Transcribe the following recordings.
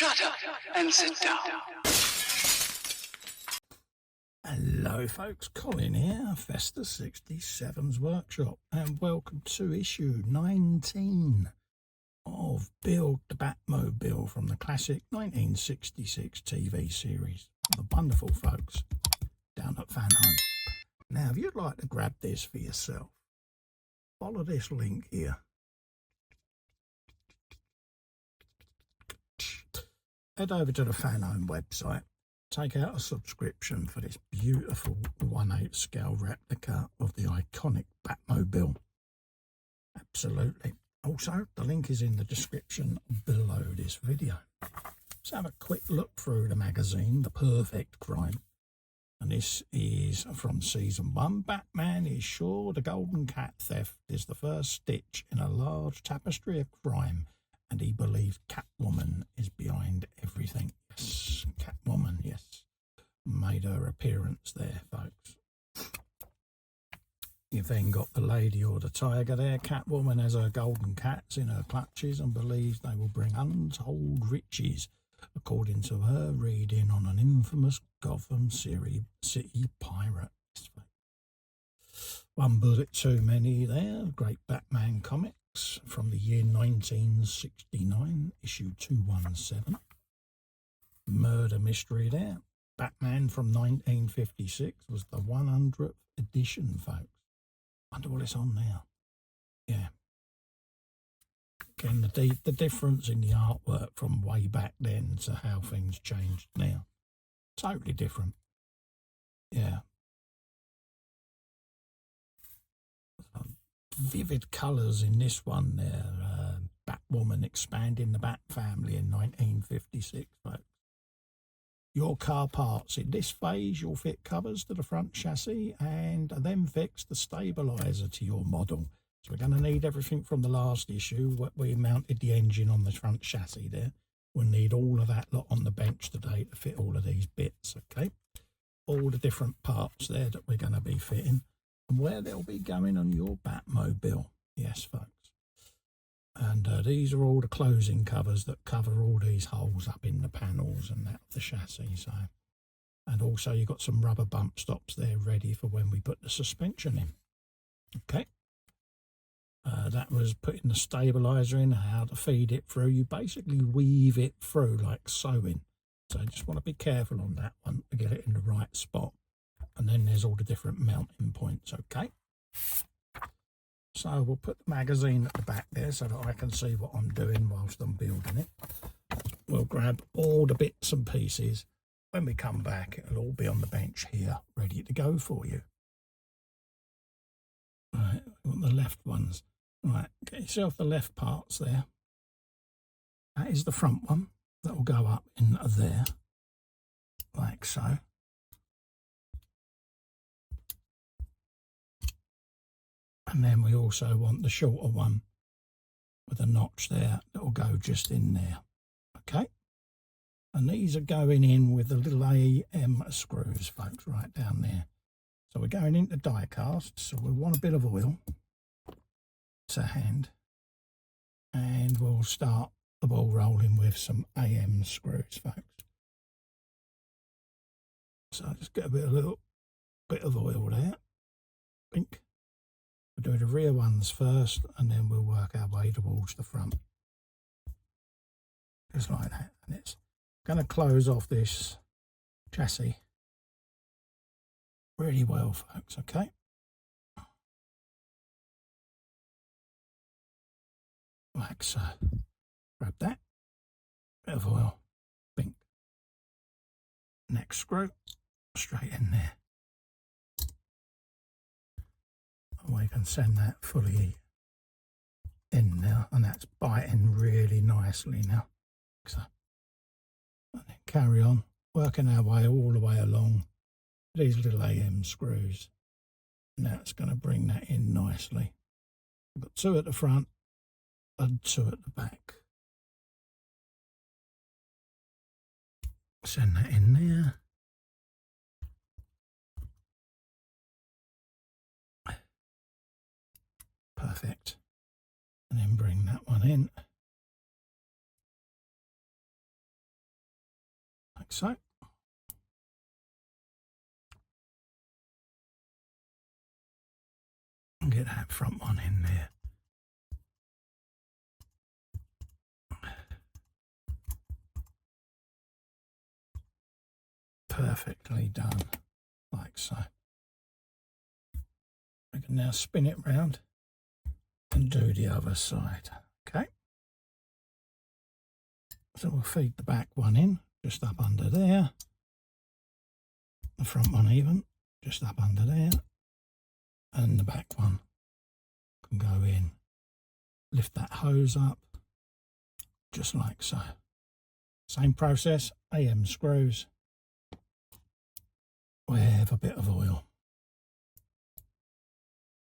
Shut up and sit down. Hello folks, Colin here, Festus 67's Workshop, and welcome to issue 19 of Build the Batmobile from the classic 1966 TV series. The wonderful folks down at Fanhome. Now, if you'd like to grab this for yourself, follow this link here. Head over to the Fanhome website, take out a subscription for this beautiful 1/8 scale replica of the iconic Batmobile. Absolutely. Also, the link is in the description below this video. Let's have a quick look through the magazine, The Perfect Crime. And this is from season 1. Batman is sure the golden cat theft is the first stitch in a large tapestry of crime, and he believes Catwoman is behind everything. Yes, Catwoman, yes. Made her appearance there, folks. You've then got the lady or the tiger there. Catwoman has her golden cats in her clutches and believes they will bring untold riches, according to her reading on an infamous Gotham City pirate. One bullet too many there. Great Batman comics from the year 1969, issue 217. Murder mystery there. Batman from 1956 was the 100th edition, folks. Wonder what it's on now. Yeah. Again, the difference in the artwork from way back then to how things changed now. Totally different. Yeah. Vivid colours in this one there. Batwoman expanding the Bat family in 1956, folks. Your car parts. In this phase, you'll fit covers to the front chassis and then fix the stabiliser to your model. So we're going to need everything from the last issue. We mounted the engine on the front chassis there. We'll need all of that lot on the bench today to fit all of these bits, okay? All the different parts there that we're going to be fitting and where they'll be going on your Batmobile. Yes, folks. And these are all the closing covers that cover all these holes up in the panels and that of the chassis. So, and also you've got some rubber bump stops there ready for when we put the suspension in. Okay. That was putting the stabiliser in, how to feed it through. You basically weave it through like sewing. So you just want to be careful on that one to get it in the right spot. And then there's all the different mounting points, okay? So we'll put the magazine at the back there so that I can see what I'm doing whilst I'm building it. We'll grab all the bits and pieces. When we come back, it'll all be on the bench here, ready to go for you. Right, we want the left ones. Right, get yourself the left parts there. That is the front one. That will go up in there, like so. And then we also want the shorter one with a notch there that will go just in there. Okay? And these are going in with the little AM screws, folks, right down there. So we're going into die cast, so we'll want a bit of oil to hand. And we'll start the ball rolling with some AM screws, folks. So just get a little bit of oil there. Pink. We'll do the rear ones first, and then we'll work our way towards the front. Just like that. And it's going to close off this chassis really well, folks, okay? Like so. Grab that. Bit of oil. Pink. Next screw. Straight in there. We can send that fully in now, and that's biting really nicely now. So, and then carry on working our way all the way along these little AM screws. And that's going to bring that in nicely. We've got 2 at the front and 2 at the back. Send that in there. Perfect. And then bring that one in. so. And get that front one in there. Perfectly done, like so. We can now spin it round and do the other side. Okay. So we'll feed the back one in, just up under there. The front one even, just up under there. And the back one can go in. Lift that hose up, just like so. Same process, AM screws with a bit of oil.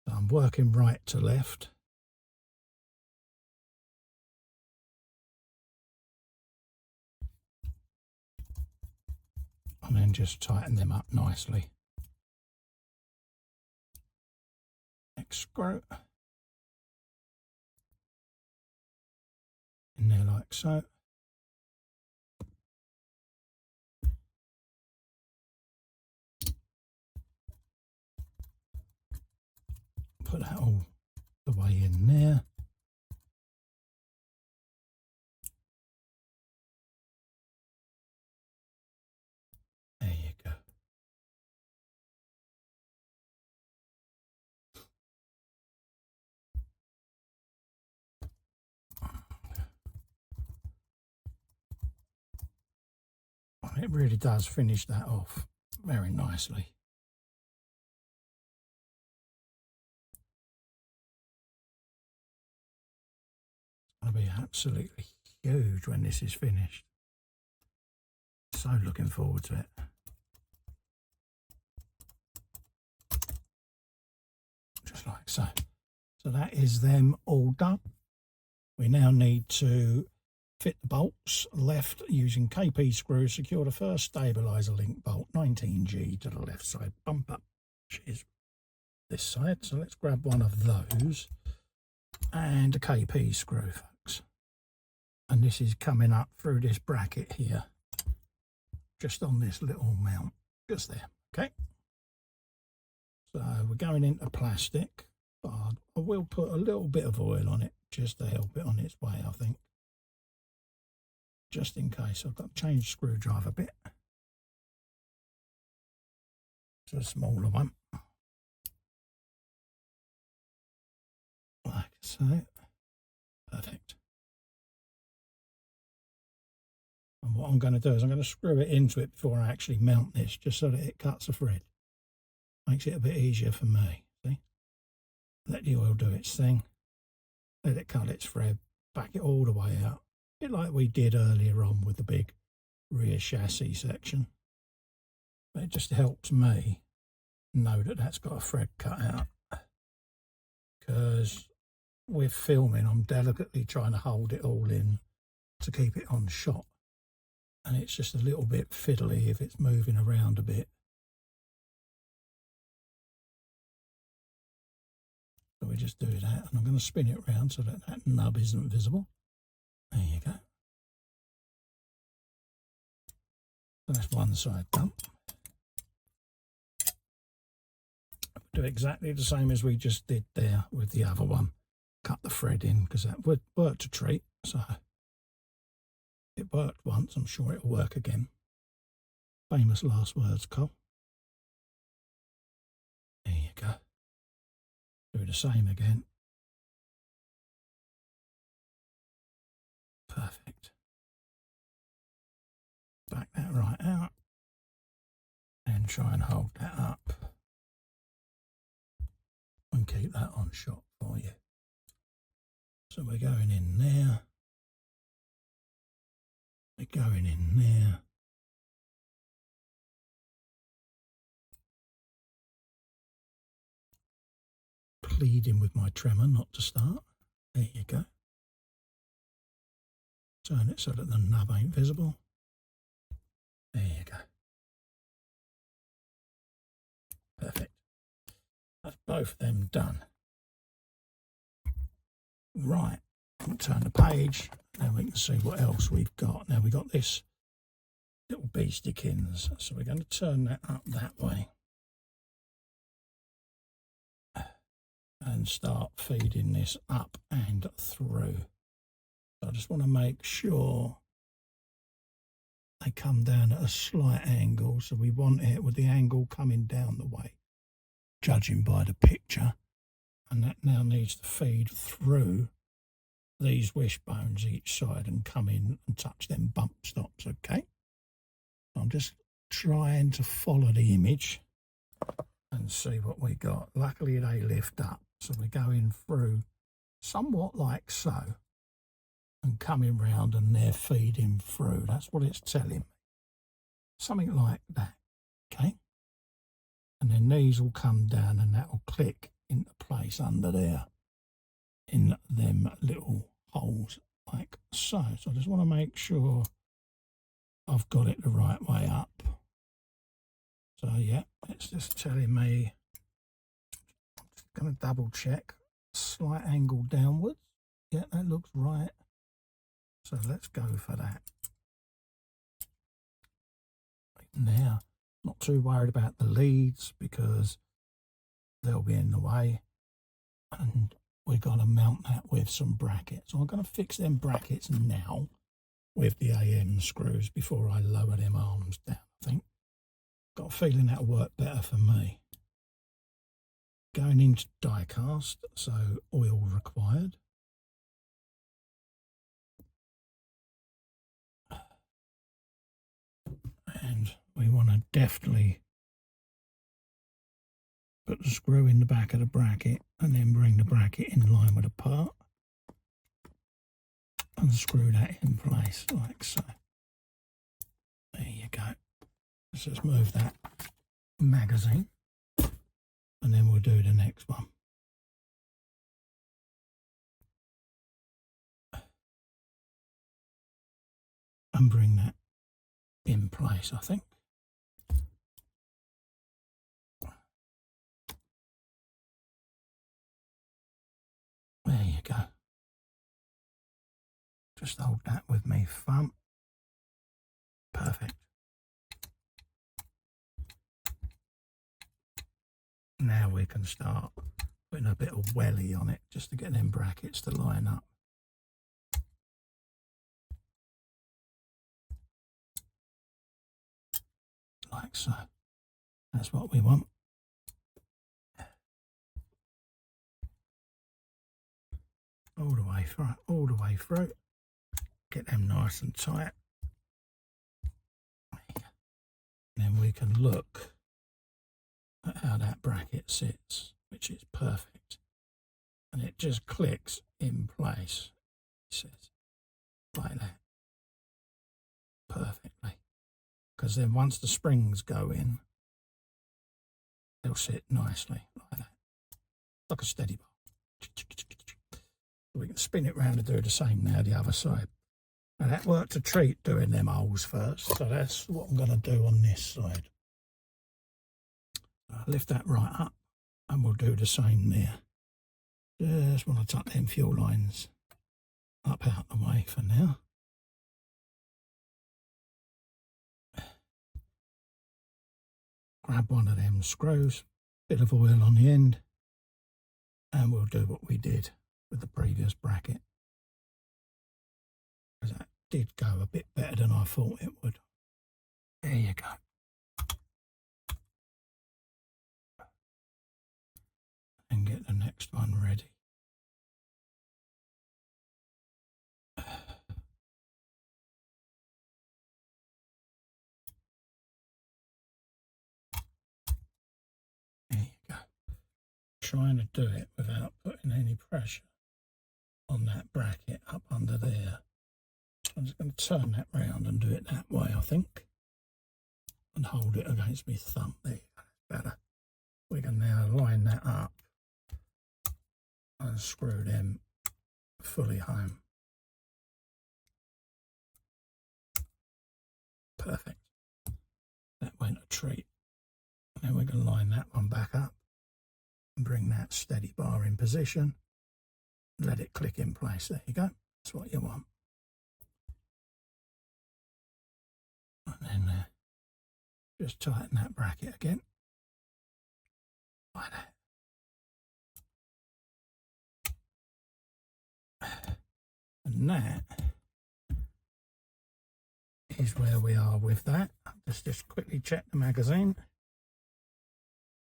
So I'm working right to left. And then just tighten them up nicely. Next screw. In there like so. Put that all the way in there. There you go. It really does finish that off very nicely. It's going to be absolutely huge when this is finished. So looking forward to it. Just like so. So that is them all done. We now need to fit the bolts left using KP screws. Secure the first stabiliser link bolt 19G to the left side bumper, which is this side. So let's grab one of those and a KP screw, folks. And this is coming up through this bracket here, just on this little mount, just there. Okay. So we're going into plastic, but I will put a little bit of oil on it just to help it on its way, I think. Just in case. I've got to change the screwdriver a bit to a smaller one. Like so. Perfect. And what I'm going to do is I'm going to screw it into it before I actually mount this, just so that it cuts a thread. Makes it a bit easier for me. See? Let the oil do its thing. Let it cut its thread. Back it all the way out. A bit like we did earlier on with the big rear chassis section. But it just helps me know that that's got a thread cut out. Because with filming, I'm delicately trying to hold it all in to keep it on shot. And it's just a little bit fiddly if it's moving around a bit. So we just do that, and I'm going to spin it round so that that nub isn't visible. There you go. So that's one side done. Do exactly the same as we just did there with the other one. Cut the thread in, because that would work to treat. So it worked once, I'm sure it'll work again. Famous last words, Cole. There you go. Do the same again. Perfect. Back that right out and try and hold that up and keep that on shot for you. So we're going in there. We're going in there. Pleading with my tremor not to start. There you go. Turn it so that the nub ain't visible. There you go. Perfect. That's both of them done. Right, we'll turn the page and we can see what else we've got. Now we've got this little beastikins. So we're going to turn that up that way and start feeding this up and through. So I just want to make sure they come down at a slight angle. So we want it with the angle coming down the way, judging by the picture. And that now needs to feed through these wishbones each side and come in and touch them bump stops, okay? I'm just trying to follow the image and see what we got. Luckily they lift up, so we're going through somewhat like so and coming round and they're feeding through. That's what it's telling me. Something like that, okay? And then these will come down and that will click into place under there in them little holes like so. So I just want to make sure I've got it the right way up. So yeah, it's just telling me, I'm just going to double check, slight angle downwards. Yeah, that looks right. So let's go for that. Now, not too worried about the leads because they'll be in the way. And we've got to mount that with some brackets. So I'm going to fix them brackets now with the AM screws before I lower them arms down, I think. Got a feeling that'll work better for me. Going into die cast, so oil required. And we want to deftly put the screw in the back of the bracket and then bring the bracket in line with the part and screw that in place like so. There you go. Let's just move that magazine and then we'll do the next one. And bring that in place, I think. There you go. Just hold that with me thumb. Perfect. Now we can start putting a bit of welly on it just to get them brackets to line up. Like so. That's what we want. All the way through, all the way through. Get them nice and tight. And then we can look at how that bracket sits, which is perfect. And it just clicks in place, it says, like that. Perfectly. Because then once the springs go in, they'll sit nicely like that. Like a steady bar. We can spin it round and do the same now the other side. Now that worked a treat doing them holes first, so that's what I'm going to do on this side. I'll lift that right up and we'll do the same there. Just want to tuck them fuel lines up out the way for now. Grab one of them screws, bit of oil on the end, and we'll do what we did with the previous bracket. Because that did go a bit better than I thought it would. There you go. And get the next one ready. There you go. Trying to do it without putting any pressure on that bracket up under there. I'm just going to turn that round and do it that way, I think. And hold it against my thumb. There you go. Better. We can now line that up and screw them fully home. Perfect. That went a treat. And then we can line that one back up and bring that steady bar in position. Let it click in place. There you go. That's what you want. And then Just tighten that bracket again. Like that. And that is where we are with that. Let's just quickly check the magazine.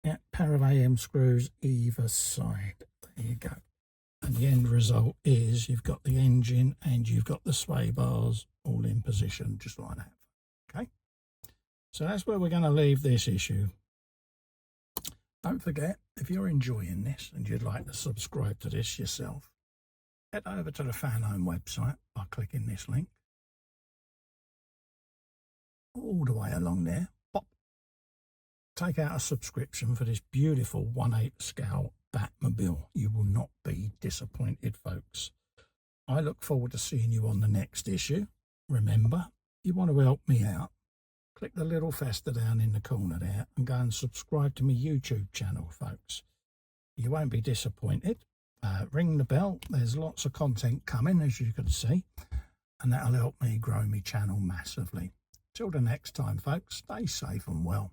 Yeah, pair of AM screws either side. There you go. And the end result is you've got the engine and you've got the sway bars all in position, just like that. Okay. So that's where we're going to leave this issue. Don't forget, if you're enjoying this and you'd like to subscribe to this yourself, head over to the Fanhome website by clicking this link. All the way along there, pop. Take out a subscription for this beautiful 1/8 scale Batmobile. You will not be disappointed, folks. I look forward to seeing you on the next issue. Remember, you want to help me out, click the little festa down in the corner there and go and subscribe to my YouTube channel, folks. You won't be disappointed. Ring the bell. There's lots of content coming, as you can see, and that'll help me grow my channel massively. Till the next time, folks, stay safe and well.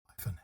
Bye for now.